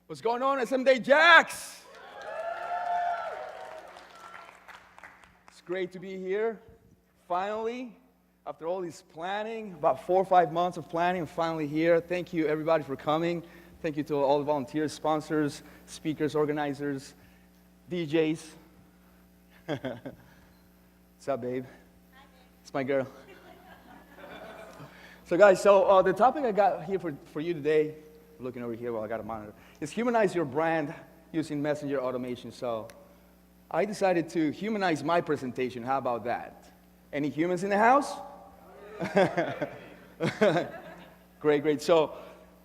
What's going on, SMD Jacks? It's great to be here. Finally, after all this planning, about 4 or 5 months of planning, I'm finally here. Thank you, everybody, for coming. Thank you to all the volunteers, sponsors, speakers, organizers, DJs. What's up, babe? Hi, babe. It's my girl. So, guys, the topic I got here for you today, looking over here while I got a monitor, is humanize your brand using messenger automation. So I decided to humanize my presentation. How about that? Any humans in the house? Great. So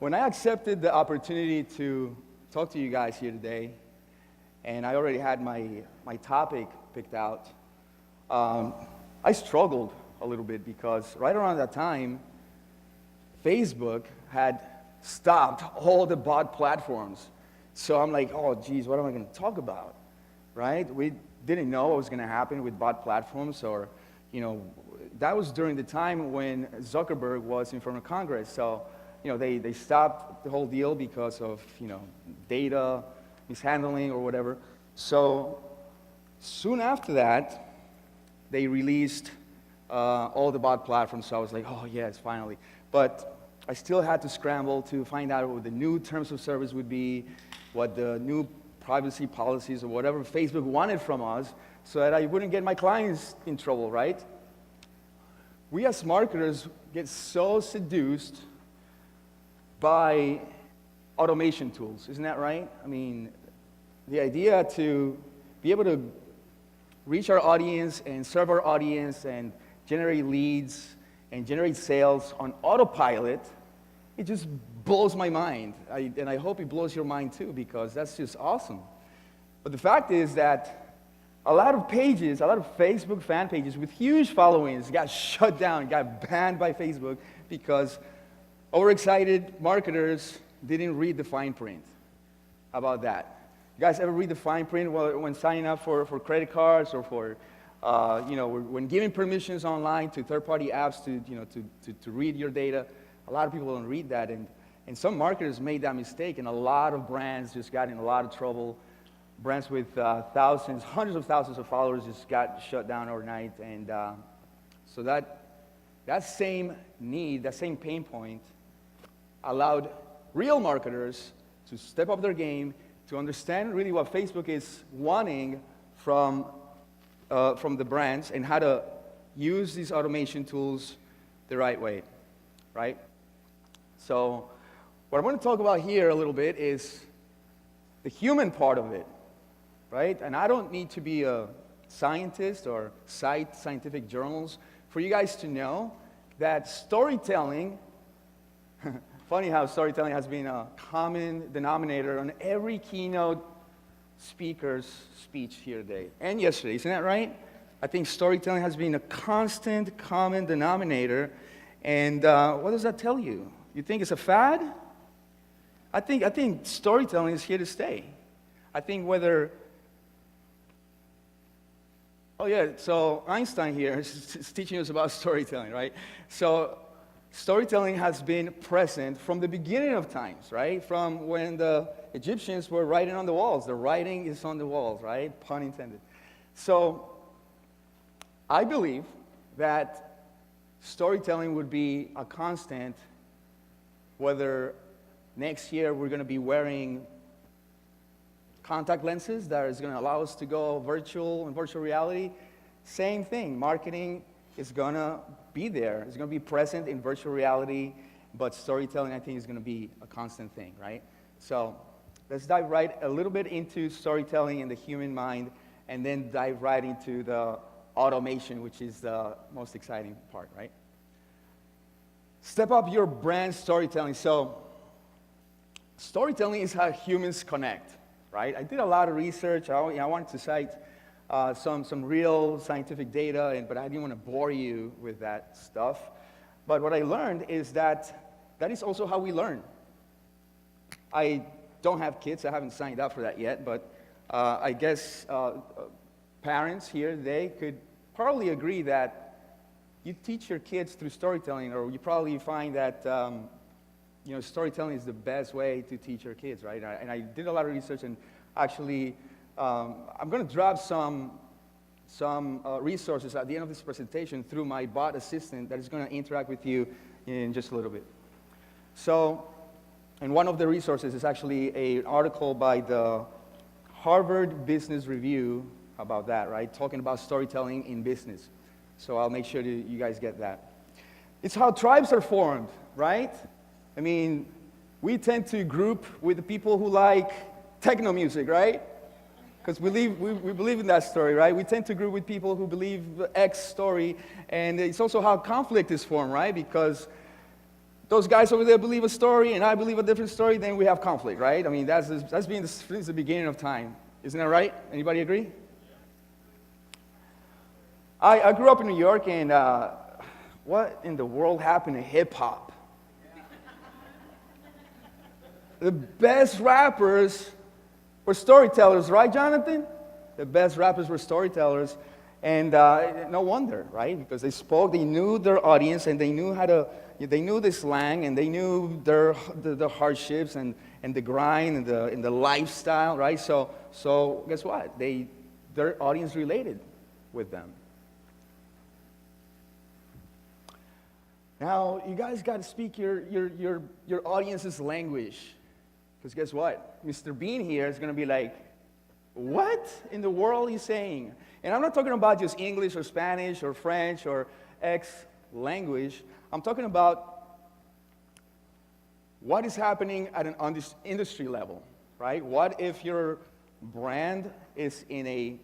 when I accepted the opportunity to talk to you guys here today, and I already had my topic picked out, I struggled a little bit because right around that time, Facebook had stopped all the bot platforms. So I'm like, oh, geez, what am I going to talk about, right? We didn't know what was going to happen with bot platforms, or, that was during the time when Zuckerberg was in front of Congress. So, they stopped the whole deal because of, data mishandling or whatever. So soon after that, they released all the bot platforms. So I was like, oh, yes, finally. But I still had to scramble to find out what the new terms of service would be, what the new privacy policies or whatever Facebook wanted from us, so that I wouldn't get my clients in trouble, right? We as marketers get so seduced by automation tools, isn't that right? I mean, the idea to be able to reach our audience and serve our audience and generate leads and generate sales on autopilot, it just blows my mind. And I hope it blows your mind too, because that's just awesome. But the fact is that a lot of pages, a lot of Facebook fan pages with huge followings got shut down, got banned by Facebook because overexcited marketers didn't read the fine print. How about that? You guys ever read the fine print when signing up for credit cards or for when giving permissions online to third-party apps to read your data? A lot of people don't read that, and some marketers made that mistake, and a lot of brands just got in a lot of trouble. Brands with thousands, hundreds of thousands of followers just got shut down overnight, and so that same need, that same pain point, allowed real marketers to step up their game, to understand really what Facebook is wanting from the brands and how to use these automation tools the right way, right? So what I want to talk about here a little bit is the human part of it, right? And I don't need to be a scientist or cite scientific journals for you guys to know that storytelling, funny how storytelling has been a common denominator on every keynote speaker's speech here today and yesterday, isn't that right? I think storytelling has been a constant common denominator, and what does that tell you? You think it's a fad? I think storytelling is here to stay. I think so Einstein here is teaching us about storytelling, right? So storytelling has been present from the beginning of times, right? From when the Egyptians were writing on the walls. The writing is on the walls, right? Pun intended. So I believe that storytelling would be a constant, whether next year we're going to be wearing contact lenses that is going to allow us to go virtual and virtual reality. Same thing. Marketing is going to be there. It's going to be present in virtual reality, but storytelling, I think, is going to be a constant thing, right? So let's dive right a little bit into storytelling in the human mind, and then dive right into the automation, which is the most exciting part, right? Step up your brand storytelling. So storytelling is how humans connect, right? I did a lot of research. I wanted to cite some real scientific data, but I didn't want to bore you with that stuff. But what I learned is that is also how we learn. I don't have kids. I haven't signed up for that yet, but I guess parents here, they could probably agree that you teach your kids through storytelling, or you probably find that storytelling is the best way to teach your kids, right? And I did a lot of research, and actually, I'm going to drop some resources at the end of this presentation through my bot assistant that is going to interact with you in just a little bit. So, and one of the resources is actually an article by the Harvard Business Review about that, right? Talking about storytelling in business. So I'll make sure that you guys get that. It's how tribes are formed, right? I mean, we tend to group with the people who like techno music, right? Because we believe in that story, right? We tend to group with people who believe X story, and it's also how conflict is formed, right? Because those guys over there believe a story, and I believe a different story, then we have conflict, right? I mean, that's been since the beginning of time. Isn't that right? Anybody agree? I grew up in New York, and what in the world happened to hip-hop? The best rappers were storytellers, right, Jonathan? The best rappers were storytellers, and no wonder, right? Because they spoke, they knew their audience, and they knew they knew the slang, and they knew the hardships and the grind and the lifestyle, right? So guess what? Their audience related with them. Now you guys got to speak your audience's language. Because guess what? Mr. Bean here is going to be like, what in the world are you saying? And I'm not talking about just English or Spanish or French or X language. I'm talking about what is happening at an industry level, right? What if your brand is in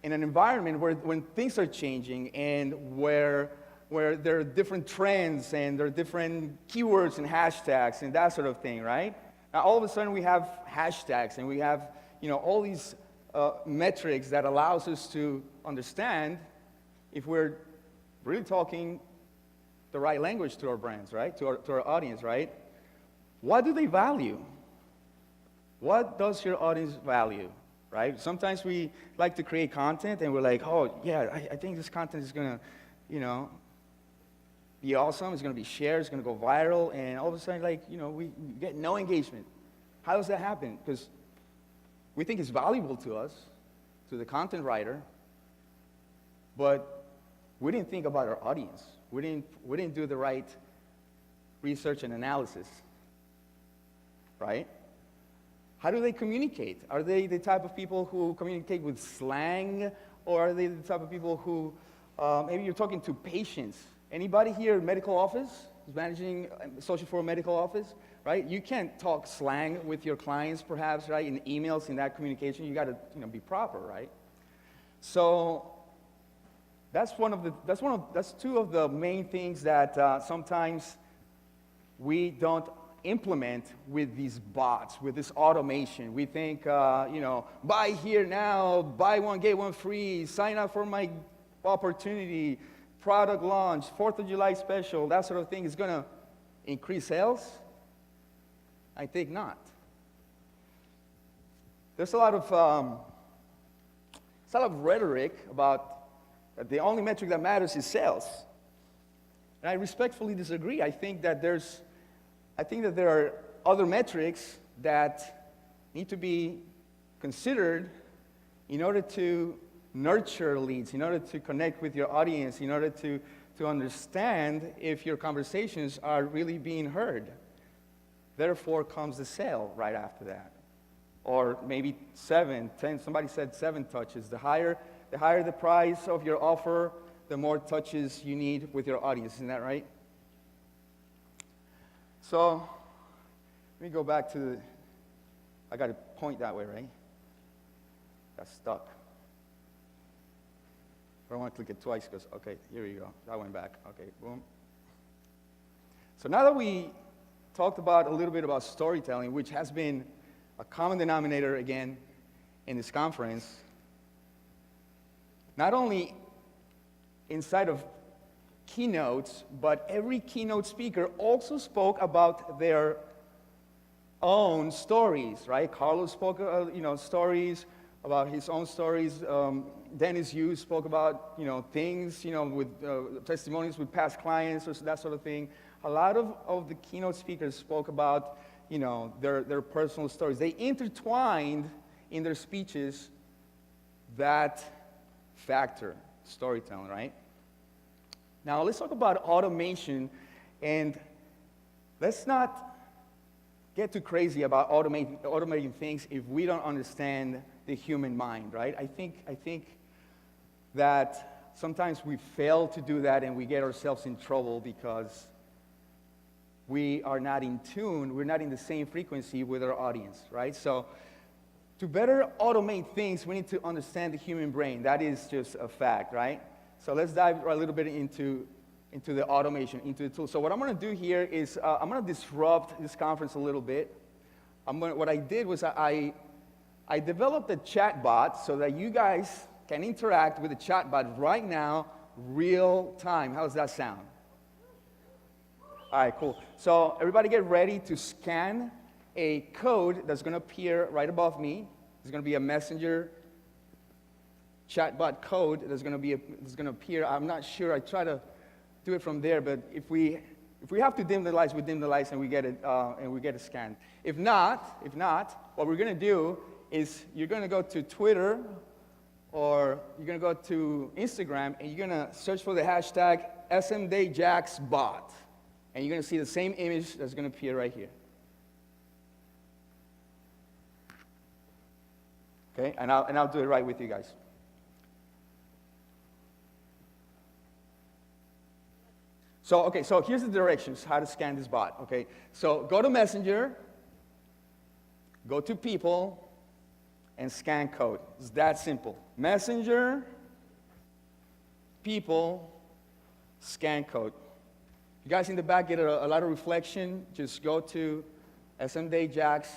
an environment when things are changing and where there are different trends and there are different keywords and hashtags and that sort of thing, right? Now, all of a sudden, we have hashtags, and we have, all these metrics that allows us to understand if we're really talking the right language to our brands, right? To our audience, right? What do they value? What does your audience value, right? Sometimes we like to create content, and we're like, oh, yeah, I think this content is going to, be awesome, it's going to be shared, it's going to go viral, and all of a sudden, we get no engagement. How does that happen? Because we think it's valuable to us, to the content writer, but we didn't think about our audience. We didn't do the right research and analysis, right? How do they communicate? Are they the type of people who communicate with slang, or are they the type of people who, maybe you're talking to patients? Anybody here in medical office is managing social for a medical office, right? You can't talk slang with your clients, perhaps, right? In emails, in that communication, you got to, be proper, right? So that's two of the main things that sometimes we don't implement with these bots, with this automation. We think, buy here now, buy one get one free, sign up for my opportunity. Product launch, 4th of July special, that sort of thing is going to increase sales? I think not. There's a lot of rhetoric about that the only metric that matters is sales. And I respectfully disagree. I think that there are other metrics that need to be considered in order to nurture leads, in order to connect with your audience, in order to understand if your conversations are really being heard. Therefore comes the sale right after that. Or maybe 7, 10, somebody said 7 touches. The higher the price of your offer, the more touches you need with your audience. Isn't that right? So, let me go back to I got to point that way, right? Got stuck. I want to click it twice because, okay, here you go. That went back. Okay, boom. So now that we talked about a little bit about storytelling, which has been a common denominator again in this conference, not only inside of keynotes, but every keynote speaker also spoke about their own stories, right? Carlos spoke, stories about his own stories. Dennis Yu spoke about, things, with testimonies with past clients or that sort of thing. a lot of the keynote speakers spoke about, their personal stories. They intertwined in their speeches that factor, storytelling, right? Now, let's talk about automation, and let's not get too crazy about automating things if we don't understand the human mind, right? I think that sometimes we fail to do that and we get ourselves in trouble because we are not in tune, we're not in the same frequency with our audience, right? So to better automate things, we need to understand the human brain. That is just a fact, right? So let's dive a little bit into the automation, into the tool. So what I'm going to do here is I'm going to disrupt this conference a little bit. What I did was I developed a chat bot so that you guys can interact with the chat bot right now, real time. How does that sound? All right, cool. So everybody get ready to scan a code that's going to appear right above me. It's going to be a messenger chatbot code that's going to appear. I'm not sure. I try to do it from there, but if we have to dim the lights, we dim the lights and we get it scanned. If not, what we're going to do is you're going to go to Twitter or you're going to go to Instagram and you're going to search for the hashtag SMDayJacksBot. And you're going to see the same image that's going to appear right here. Okay, and I'll do it right with you guys. So here's the directions, how to scan this bot, okay? So go to Messenger, go to People, and scan code. It's that simple. Messenger, People, scan code. You guys in the back get a lot of reflection. Just go to SMDayJacks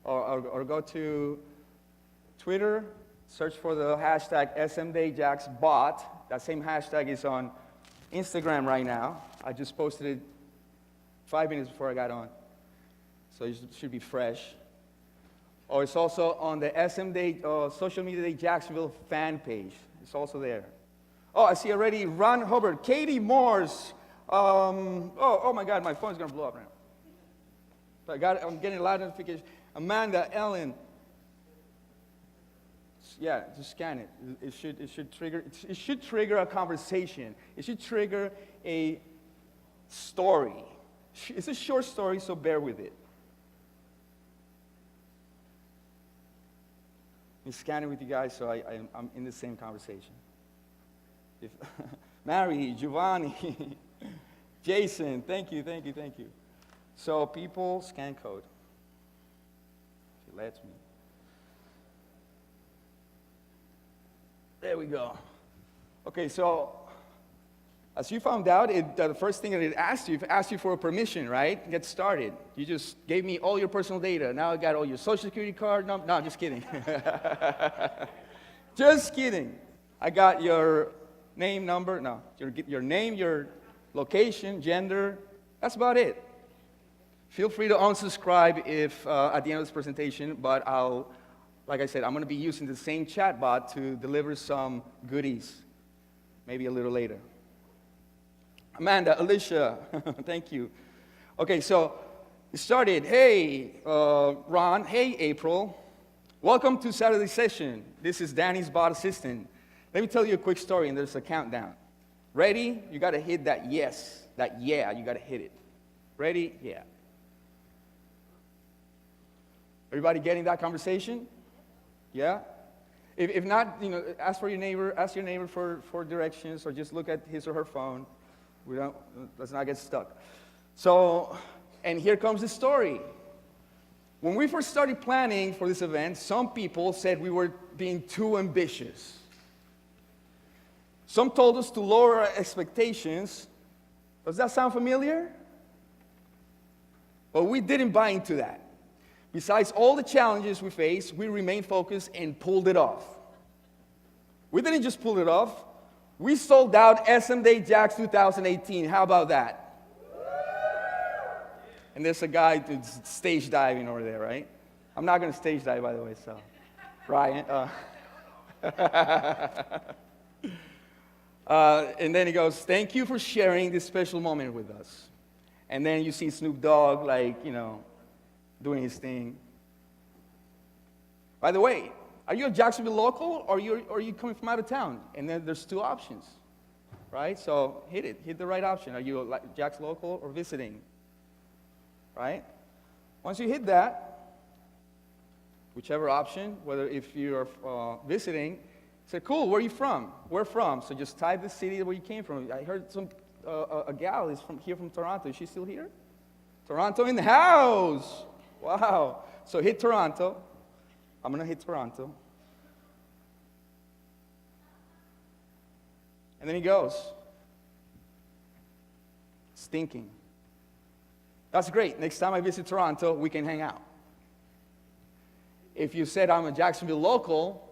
or go to Twitter, search for the hashtag SMDayJacksBot. That same hashtag is on Instagram right now. I just posted it 5 minutes before I got on. So it should be fresh. Or it's also on the Social Media Day Jacksonville fan page. It's also there. Oh, I see already Ron Hubbard, Katie Morse. Oh my God, my phone's gonna blow up right now. I'm getting a lot of notifications. Amanda, Ellen. Yeah, just scan it. It should trigger a conversation. It should trigger a story. It's a short story, so bear with it. I'm scanning with you guys, so I'm in the same conversation. Mary, Giovanni, Jason, thank you. So People, scan code. She lets me. There we go. Okay, so as you found out, the first thing that it asked you for a permission, right? Get started. You just gave me all your personal data. Now I got all your social security card. No, just kidding. Just kidding. I got your name, number. No, your name, your location, gender. That's about it. Feel free to unsubscribe if at the end of this presentation, but like I said, I'm going to be using the same chatbot to deliver some goodies, maybe a little later. Amanda, Alicia, thank you. Okay, so it started. Hey, Ron. Hey, April. Welcome to Saturday session. This is Danny's bot assistant. Let me tell you a quick story, and there's a countdown. Ready? You got to hit that yes, that yeah. You got to hit it. Ready? Yeah. Everybody getting that conversation? Yeah? If not, ask your neighbor for directions, or just look at his or her phone. Let's not get stuck. So, and here comes the story. When we first started planning for this event, some people said we were being too ambitious. Some told us to lower our expectations. Does that sound familiar? But we didn't buy into that. Besides all the challenges we faced, we remained focused and pulled it off. We didn't just pull it off. We sold out SM Day Jacks 2018. How about that? And there's a guy who's stage diving over there, right? I'm not going to stage dive, by the way, so. Ryan. And then he goes, thank you for sharing this special moment with us. And then you see Snoop Dogg, doing his thing. By the way, are you a Jacksonville local, or are you coming from out of town? And then there's two options, right? So hit the right option. Are you a Jax local or visiting, right? Once you hit that, whichever option, whether if you're visiting, say, cool, where are you from? Where from? So just type the city where you came from. I heard a gal is from Toronto. Is she still here? Toronto in the house. Wow. So hit Toronto. I'm going to hit Toronto. And then he goes. Stinking. That's great. Next time I visit Toronto, we can hang out. If you said I'm a Jacksonville local,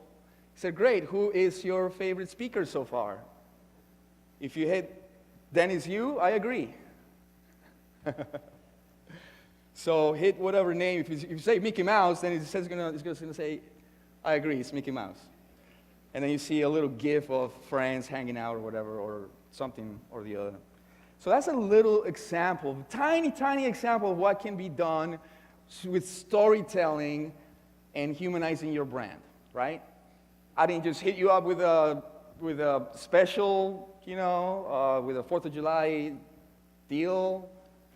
he said, great, who is your favorite speaker so far? If you hit Dennis Yu, I agree. So hit whatever name. If you say Mickey Mouse, then it's going to say, I agree, it's Mickey Mouse. And then you see a little gif of friends hanging out or whatever, or something or the other. So that's a little example, tiny, tiny example of what can be done with storytelling and humanizing your brand, right? I didn't just hit you up with a special, with a 4th of July deal.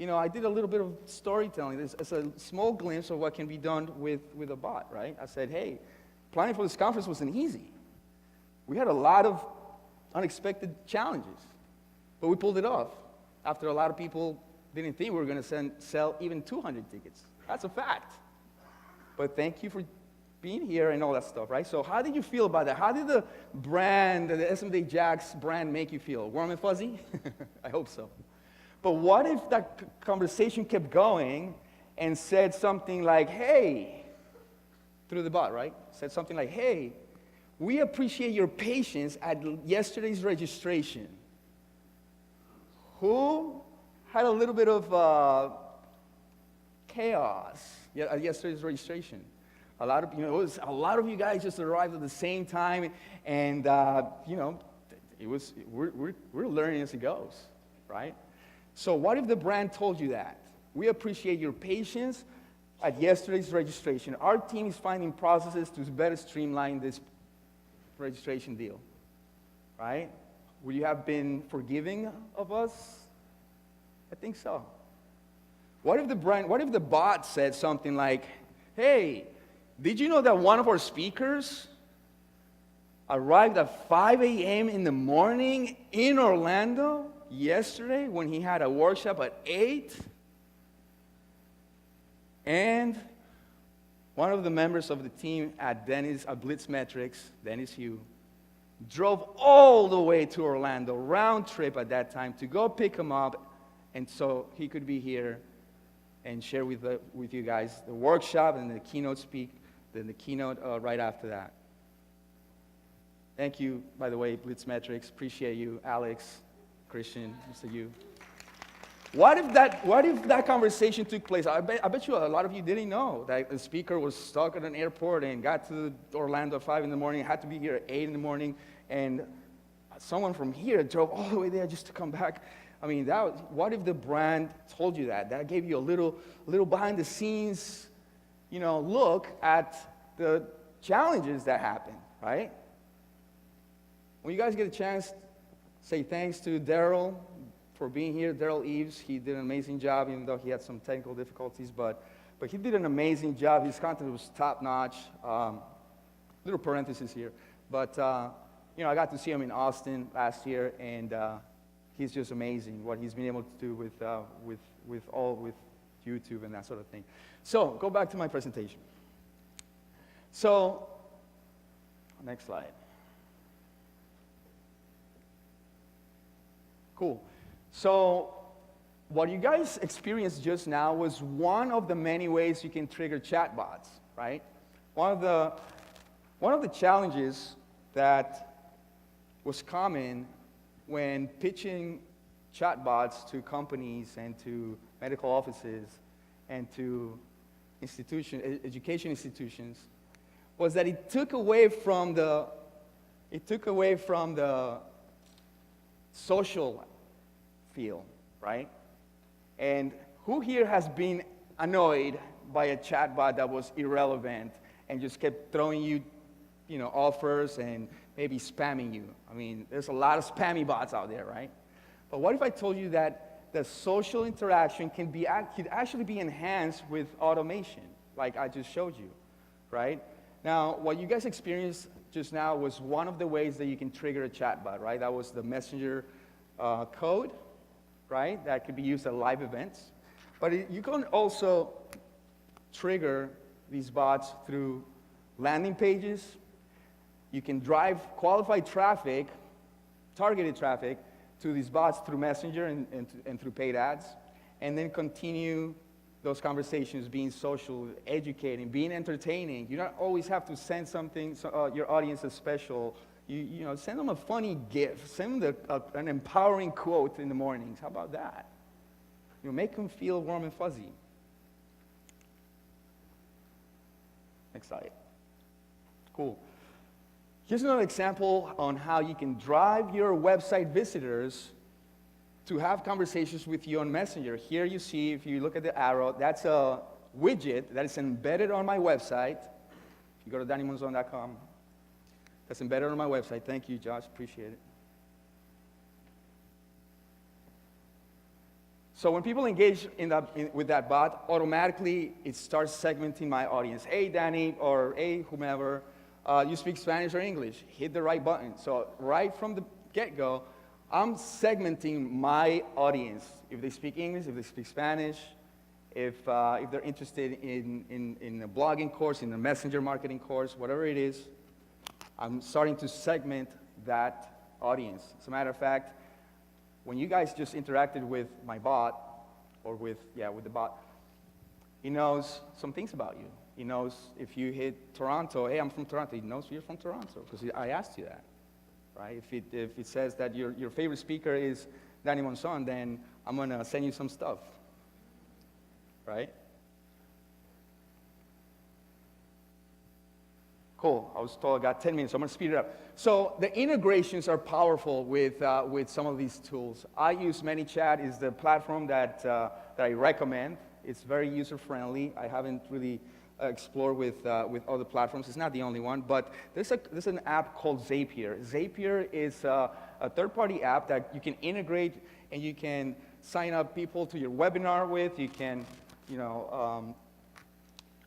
I did a little bit of storytelling. It's a small glimpse of what can be done with a bot, right? I said, hey, planning for this conference wasn't easy. We had a lot of unexpected challenges, but we pulled it off after a lot of people didn't think we were going to sell even 200 tickets. That's a fact. But thank you for being here and all that stuff, right? So how did you feel about that? How did the brand, the SMD Jax brand make you feel? Warm and fuzzy? I hope so. But what if that conversation kept going and said something like, hey, through the bot, right? Said something like, hey, we appreciate your patience at yesterday's registration. Who had a little bit of chaos at yesterday's registration? A lot of you guys just arrived at the same time, and we're learning as it goes, right? So what if the brand told you that? We appreciate your patience at yesterday's registration. Our team is finding processes to better streamline this registration deal, right? Would you have been forgiving of us? I think so. What if the bot said something like, hey, did you know that one of our speakers arrived at 5 a.m. in the morning in Orlando yesterday when he had a workshop at 8? And one of the members of the team at Blitz Metrics, Dennis Yu, drove all the way to Orlando, round trip at that time, to go pick him up, and so he could be here and share with you guys the workshop and the keynote right after that. Thank you, by the way, Blitz Metrics. Appreciate you, Alex, Christian, Mr. Yu. What if that conversation took place? I bet you a lot of you didn't know that the speaker was stuck at an airport and got to Orlando at 5 in the morning, had to be here at 8 in the morning, and someone from here drove all the way there just to come back. I mean, what if the brand told you that? That gave you a little behind the scenes, look at the challenges that happen, right? When you guys get a chance, say thanks to Daryl for being here. Daryl Eves, he did an amazing job, even though he had some technical difficulties, but he did an amazing job. His content was top-notch. Little parenthesis here, but I got to see him in Austin last year, and he's just amazing what he's been able to do with YouTube and that sort of thing. So go back to my presentation. So next slide. Cool. So what you guys experienced just now was one of the many ways you can trigger chatbots, right? One of the challenges that was common when pitching chatbots to companies and to medical offices and to education institutions was that it took away from the social feel, right? And who here has been annoyed by a chatbot that was irrelevant and just kept throwing you, offers and maybe spamming you? I mean, there's a lot of spammy bots out there, right? But what if I told you that the social interaction could actually be enhanced with automation, like I just showed you, right? Now, what you guys experienced just now was one of the ways that you can trigger a chatbot, right? That was the messenger code, right? That could be used at live events. But you can also trigger these bots through landing pages. You can drive qualified traffic, targeted traffic, to these bots through Messenger and through paid ads, and then continue those conversations being social, educating, being entertaining. You don't always have to send something, your audience a special. Send them a funny gift. Send them an empowering quote in the mornings. How about that? Make them feel warm and fuzzy. Next slide. Cool. Here's another example on how you can drive your website visitors to have conversations with you on Messenger. Here you see, if you look at the arrow, that's a widget that is embedded on my website. If you go to DannyMonzon.com, that's embedded on my website. Thank you, Josh. Appreciate it. So when people engage with that bot, automatically it starts segmenting my audience. Hey, Danny, or hey, whomever, you speak Spanish or English. Hit the right button. So right from the get-go, I'm segmenting my audience. If they speak English, if they speak Spanish, if they're interested in a blogging course, in a messenger marketing course, whatever it is, I'm starting to segment that audience. As a matter of fact, when you guys just interacted with my bot, or with the bot, he knows some things about you. He knows if you hit Toronto, hey, I'm from Toronto. He knows you're from Toronto because I asked you that, right? If it says that your favorite speaker is Danny Monzon, then I'm going to send you some stuff, right? Cool. I was told I got 10 minutes, so I'm going to speed it up. So the integrations are powerful with some of these tools. I use ManyChat. Is the platform that I recommend. It's very user-friendly. I haven't really explored with other platforms. It's not the only one, but there's an app called Zapier. Zapier is a third-party app that you can integrate, and you can sign up people to your webinar with. You can,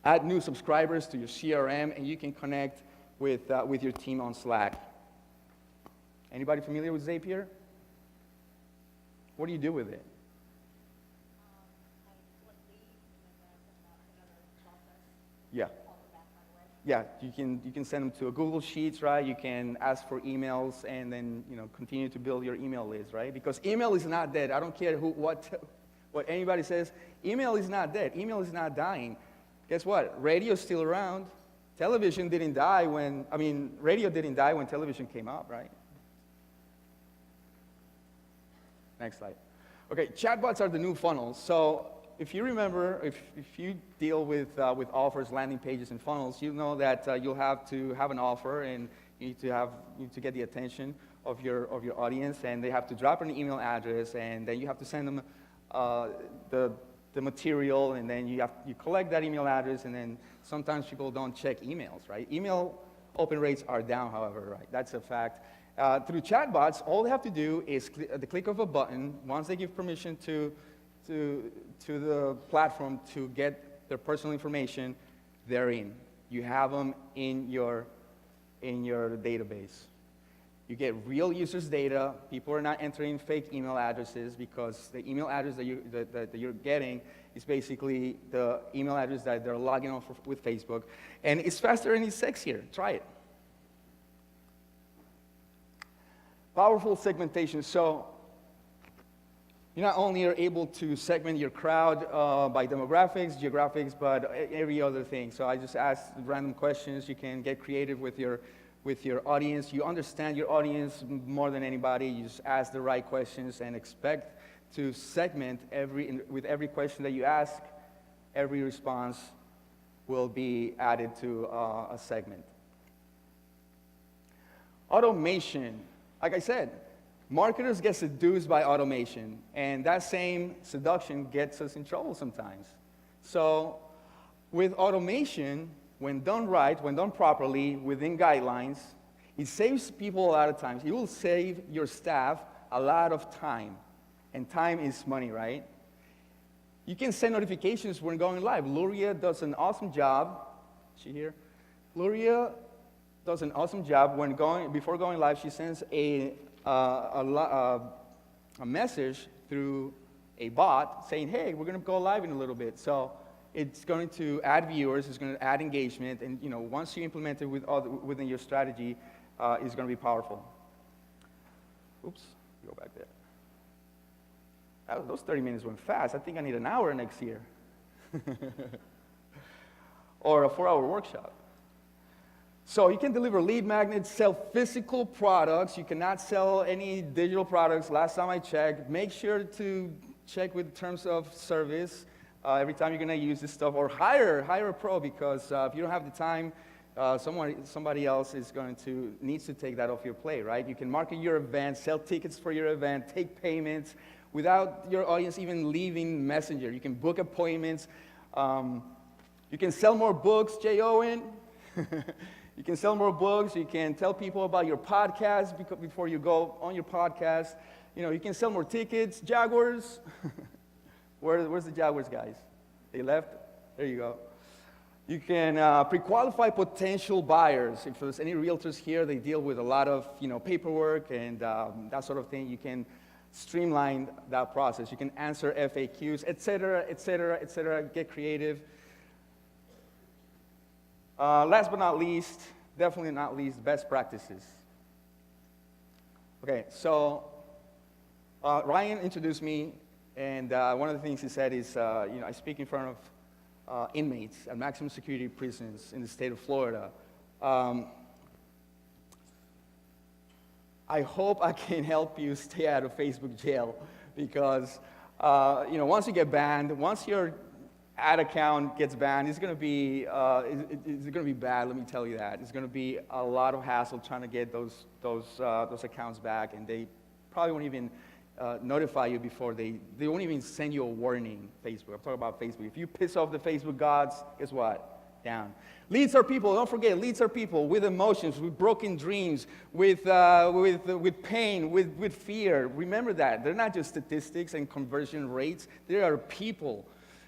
add new subscribers to your CRM, and you can connect with your team on Slack. Anybody familiar with Zapier? What do you do with it? Yeah. Yeah, you can send them to a Google Sheets, right? You can ask for emails, and then continue to build your email list, right? Because email is not dead. I don't care what anybody says. Email is not dead. Email is not dying. Guess what? Radio is still around. Radio didn't die when television came up, right? Next slide. Okay, chatbots are the new funnels. So if you remember, if you deal with offers, landing pages, and funnels, you know that you'll have to have an offer, and you need to get the attention of your audience, and they have to drop an email address, and then you have to send them the material, and then you collect that email address, and then sometimes people don't check emails, right? Email open rates are down, however, right? That's a fact. Through chatbots, all they have to do is the click of a button. Once they give permission to the platform to get their personal information, they're in. You have them in your database. You get real users' data. People are not entering fake email addresses, because the email address that you're getting is basically the email address that they're logging on with Facebook. And it's faster and it's sexier. Try it. Powerful segmentation. So you not only are able to segment your crowd by demographics, geographics, but every other thing. So I just asked random questions. You can get creative with your audience. You understand your audience more than anybody. You just ask the right questions and expect to segment with every question that you ask. Every response will be added to a segment. Automation. Like I said, Marketers get seduced by automation, and that same seduction gets us in trouble sometimes. So with automation, when done right, when done properly, within guidelines, it saves people a lot of times. It will save your staff a lot of time, and time is money, right? You can send notifications when going live. Luria does an awesome job. Is she here? Luria does an awesome job before going live. She sends a message through a bot saying, "Hey, we're going to go live in a little bit." So it's going to add viewers, it's going to add engagement, and once you implement it within your strategy, it's going to be powerful. Oops, go back there. Those 30 minutes went fast. I think I need an hour next year. Or a 4-hour workshop. So you can deliver lead magnets, sell physical products. You cannot sell any digital products. Last time I checked, make sure to check with terms of service every time you're going to use this stuff, or hire a pro, because if you don't have the time, somebody else needs to take that off your plate, right? You can market your event, sell tickets for your event, take payments without your audience even leaving Messenger. You can book appointments. You can sell more books, J. Owen. You can sell more books. You can tell people about your podcast before you go on your podcast. You can sell more tickets. Jaguars. Where's the Jaguars guys? They left? There you go. You can pre-qualify potential buyers. If there's any realtors here, they deal with a lot of paperwork and that sort of thing. You can streamline that process. You can answer FAQs, et cetera, et cetera, et cetera. Get creative. Last but not least, definitely not least, best practices. Okay, so Ryan introduced me, and one of the things he said is, I speak in front of inmates at maximum security prisons in the state of Florida. I hope I can help you stay out of Facebook jail, because once you get banned, once your ad account gets banned, it's going to be bad. Let me tell you that. It's going to be a lot of hassle trying to get those accounts back, and they probably won't even notify you before they won't even send you a warning. Facebook. I'm talking about Facebook. If you piss off the Facebook gods, guess what? Down. Leads are people. Don't forget, leads are people with emotions, with broken dreams, with pain, with fear. Remember that. They're not just statistics and conversion rates. They are people.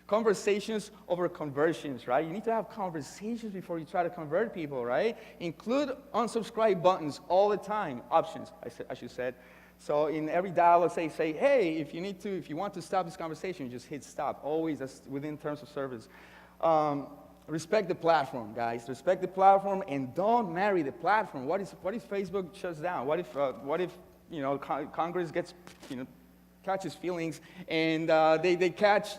Conversations over conversions, right? You need to have conversations before you try to convert people, right? Include unsubscribe buttons all the time. Options, I should say. So in every dialogue, say, hey, if you want to stop this conversation, you just hit stop. Always, that's within terms of service. Respect the platform, guys. Respect the platform, and don't marry the platform. What if Facebook shuts down? What if Congress gets catches feelings, and they catch,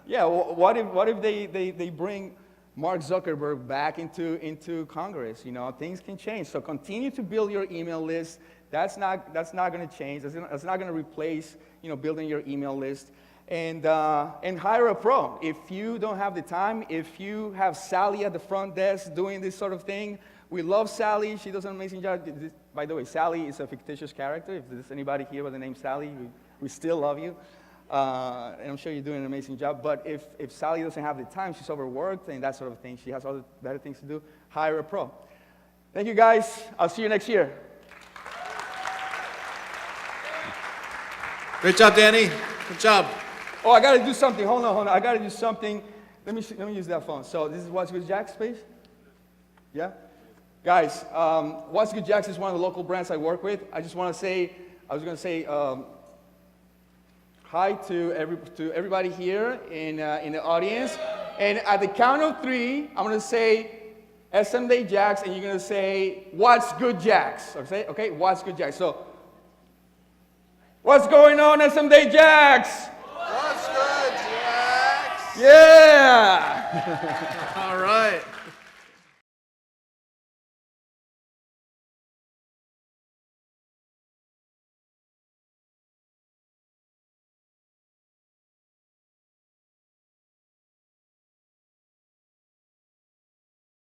what if they bring Mark Zuckerberg back into Congress? Things can change. So continue to build your email list. That's not going to change. That's not going to replace building your email list. And hire a pro. If you don't have the time, if you have Sally at the front desk doing this sort of thing, we love Sally. She does an amazing job. By the way, Sally is a fictitious character. If there's anybody here by the name Sally, we still love you. And I'm sure you're doing an amazing job. But if Sally doesn't have the time, she's overworked and that sort of thing, she has other better things to do, hire a pro. Thank you, guys. I'll see you next year. Great job, Danny. Good job. Oh, I got to do something. Hold on. I got to do something. Let me use that phone. So this is What's Good Jack's space? Yeah? Guys, What's Good Jack's is one of the local brands I work with. I was going to say hi to everybody here in the audience. And at the count of 3, I'm going to say SM Day Jacks, and you're going to say, What's Good Jacks? Okay? What's Good Jacks? So, what's going on, SM Day Jacks? What's good, Jax? Yeah! All right.